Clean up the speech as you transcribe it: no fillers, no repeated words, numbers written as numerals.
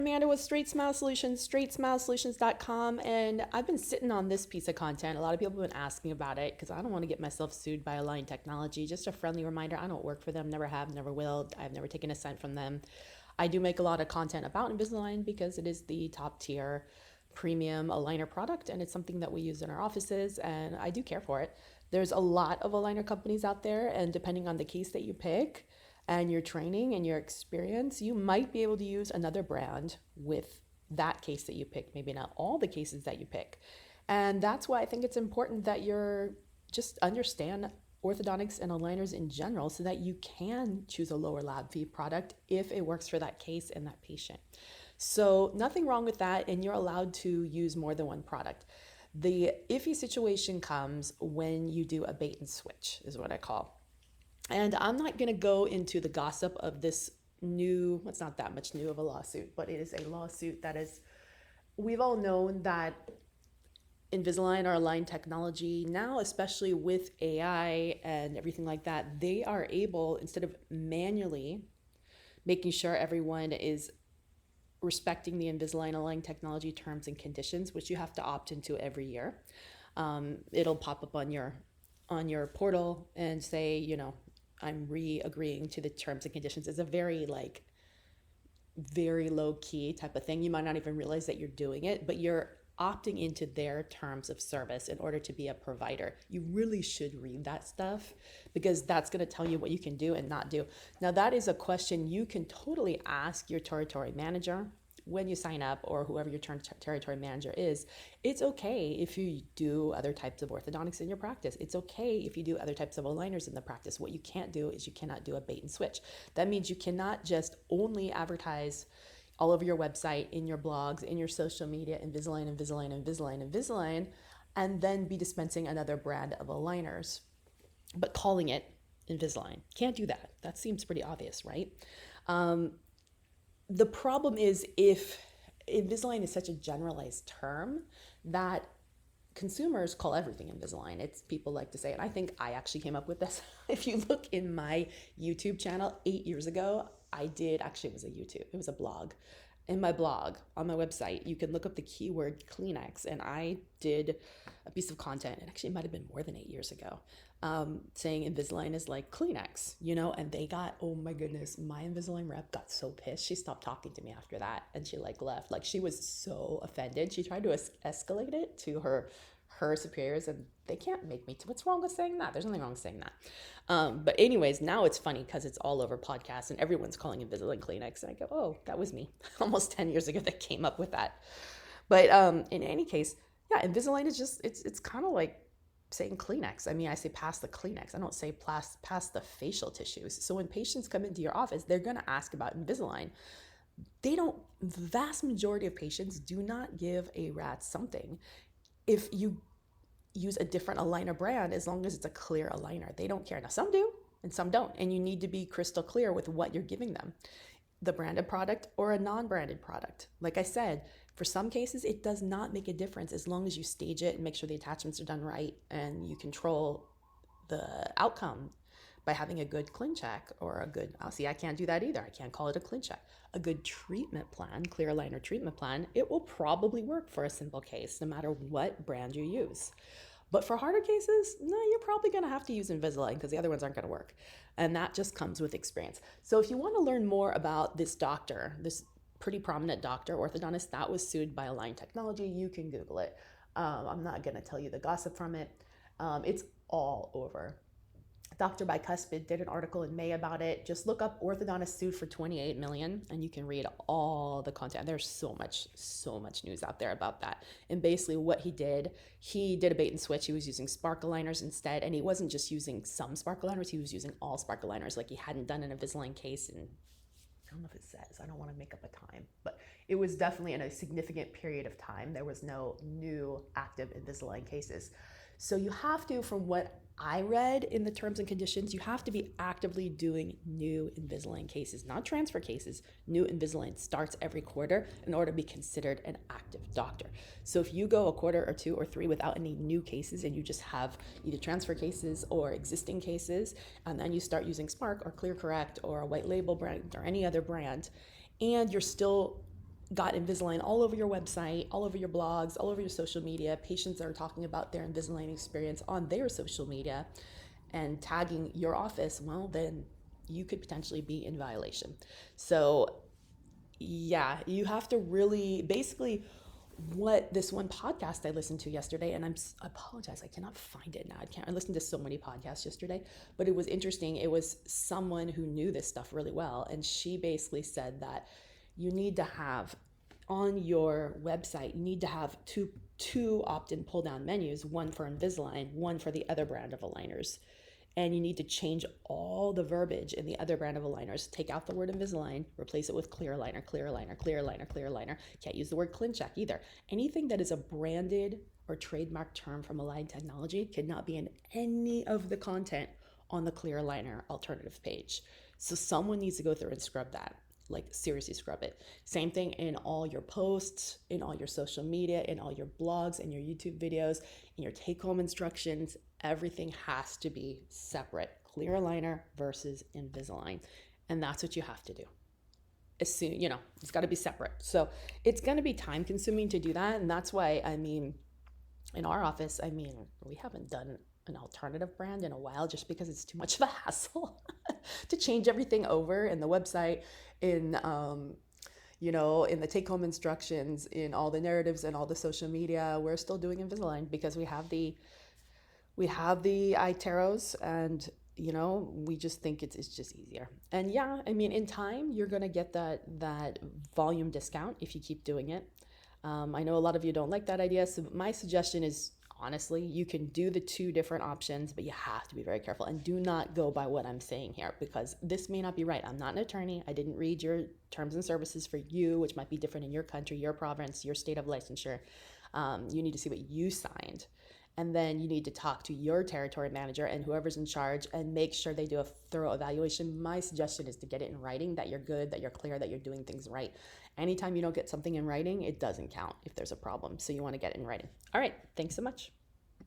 Amanda with Straightsmile Solutions, straightsmilesolutions.com, and I've been sitting on this piece of content. A lot of people have been asking about it because I don't want to get myself sued by Align Technology. Just a friendly reminder, I don't work for them, never have, never will. I've never taken a cent from them. I do make a lot of content about Invisalign because it is the top tier premium aligner product, and it's something that we use in our offices, and I do care for it. There's a lot of aligner companies out there, and depending on the case that you pick, and your training and your experience, you might be able to use another brand with that case that you pick, maybe not all the cases that you pick. And that's why I think it's important that you're just understand orthodontics and aligners in general so that you can choose a lower lab fee product if it works for that case and that patient. So nothing wrong with that, and you're allowed to use more than one product. The iffy situation comes when you do a bait and switch, is what I call. And I'm not going to go into the gossip of this new, it's not that much new of a lawsuit, but it is a lawsuit that is, we've all known that Invisalign or Align technology now, especially with AI and everything like that, they are able, instead of manually making sure everyone is respecting the Invisalign Align technology terms and conditions, which you have to opt into every year. It'll pop up on your portal and say, I'm re-agreeing to the terms and conditions. It's a very low key type of thing. You might not even realize that you're doing it, but you're opting into their terms of service in order to be a provider. You really should read that stuff because that's going to tell you what you can do and not do. Now, that is a question you can totally ask your territory manager when you sign up, or whoever your territory manager is. It's okay if you do other types of orthodontics in your practice. It's okay if you do other types of aligners in the practice. What you can't do is you cannot do a bait and switch. That means you cannot just only advertise all over your website, in your blogs, in your social media, Invisalign, Invisalign, Invisalign, Invisalign, and then be dispensing another brand of aligners, but calling it Invisalign. Can't do that. That seems pretty obvious, right? The problem is if Invisalign is such a generalized term that consumers call everything Invisalign. It's, people like to say it. I think I actually came up with this. If you look in my YouTube channel 8 years ago, it was a blog. In my blog, on my website, you can look up the keyword Kleenex, and I did a piece of content, and actually it might have been more than 8 years ago, saying Invisalign is like Kleenex, and they got, oh my goodness, my Invisalign rep got so pissed. She stopped talking to me after that, and she left. She was so offended. She tried to escalate it to her superiors, and they can't make me. What's wrong with saying that? There's nothing wrong with saying that. But anyways, now it's funny because it's all over podcasts and everyone's calling Invisalign Kleenex. And I go, oh, that was me almost 10 years ago that came up with that. But in any case, yeah, Invisalign is just, it's kind of like saying Kleenex. I mean, I say pass the Kleenex. I don't say pass the facial tissues. So when patients come into your office, they're going to ask about Invisalign. The vast majority of patients do not give a rat something if you use a different aligner brand, as long as it's a clear aligner. They don't care. Now, some do and some don't, and you need to be crystal clear with what you're giving them, the branded product or a non-branded product. Like I said, for some cases, it does not make a difference as long as you stage it and make sure the attachments are done right and you control the outcome by having a good Clin Check or a good, I can't do that either. I can't call it a Clin Check. A good treatment plan, clear aligner treatment plan, it will probably work for a simple case, no matter what brand you use. But for harder cases, no, you're probably going to have to use Invisalign because the other ones aren't going to work. And that just comes with experience. So if you want to learn more about this doctor, this pretty prominent doctor, orthodontist, that was sued by Align Technology, you can Google it. I'm not going to tell you the gossip from it. It's all over. Dr. Bicuspid did an article in May about it. Just look up orthodontist sued for $28 million and you can read all the content. There's so much news out there about that. And basically what he did a bait and switch. He was using spark aligners instead, and he wasn't just using some spark aligners, he was using all spark aligners. Like, he hadn't done an Invisalign case in, I don't know if it says, I don't want to make up a time, but it was definitely in a significant period of time. There was no new active Invisalign cases. So you have to, from what I read in the terms and conditions, you have to be actively doing new Invisalign cases, not transfer cases. New Invisalign starts every quarter in order to be considered an active doctor. So if you go a quarter or 2 or 3 without any new cases, and you just have either transfer cases or existing cases, and then you start using Spark or ClearCorrect or a white label brand or any other brand, and you're still got Invisalign all over your website, all over your blogs, all over your social media. Patients are talking about their Invisalign experience on their social media and tagging your office, well, then you could potentially be in violation. So, yeah, you have to really basically what this one podcast I listened to yesterday, and I apologize, I cannot find it now. I listened to so many podcasts yesterday, but it was interesting. It was someone who knew this stuff really well, and she basically said that you need to have on your website, you need to have two opt-in pull-down menus, one for Invisalign, one for the other brand of aligners. And you need to change all the verbiage in the other brand of aligners. Take out the word Invisalign, replace it with clear aligner, clear aligner, clear aligner, clear aligner. Can't use the word Clincheck either. Anything that is a branded or trademark term from Align Technology cannot be in any of the content on the clear aligner alternative page. So someone needs to go through and scrub that. Like seriously scrub it. Same thing in all your posts, in all your social media, in all your blogs, and your YouTube videos, in your take-home instructions. Everything has to be separate. Clear aligner versus Invisalign. And that's what you have to do. As soon, it's got to be separate. So it's going to be time consuming to do that. And that's why, in our office, we haven't done an alternative brand in a while just because it's too much of a hassle to change everything over in the website, in in the take-home instructions, in all the narratives and all the social media. We're still doing Invisalign because we have the iTeros, and we just think it's just easier. And in time you're gonna get that volume discount if you keep doing it. I know a lot of you don't like that idea, so my suggestion is, honestly, you can do the two different options, but you have to be very careful and do not go by what I'm saying here, because this may not be right. I'm not an attorney. I didn't read your terms and services for you, which might be different in your country, your province, your state of licensure. You need to see what you signed. And then you need to talk to your territory manager and whoever's in charge and make sure they do a thorough evaluation. My suggestion is to get it in writing, that you're good, that you're clear, that you're doing things right. Anytime you don't get something in writing, it doesn't count if there's a problem. So you want to get it in writing. All right. Thanks so much.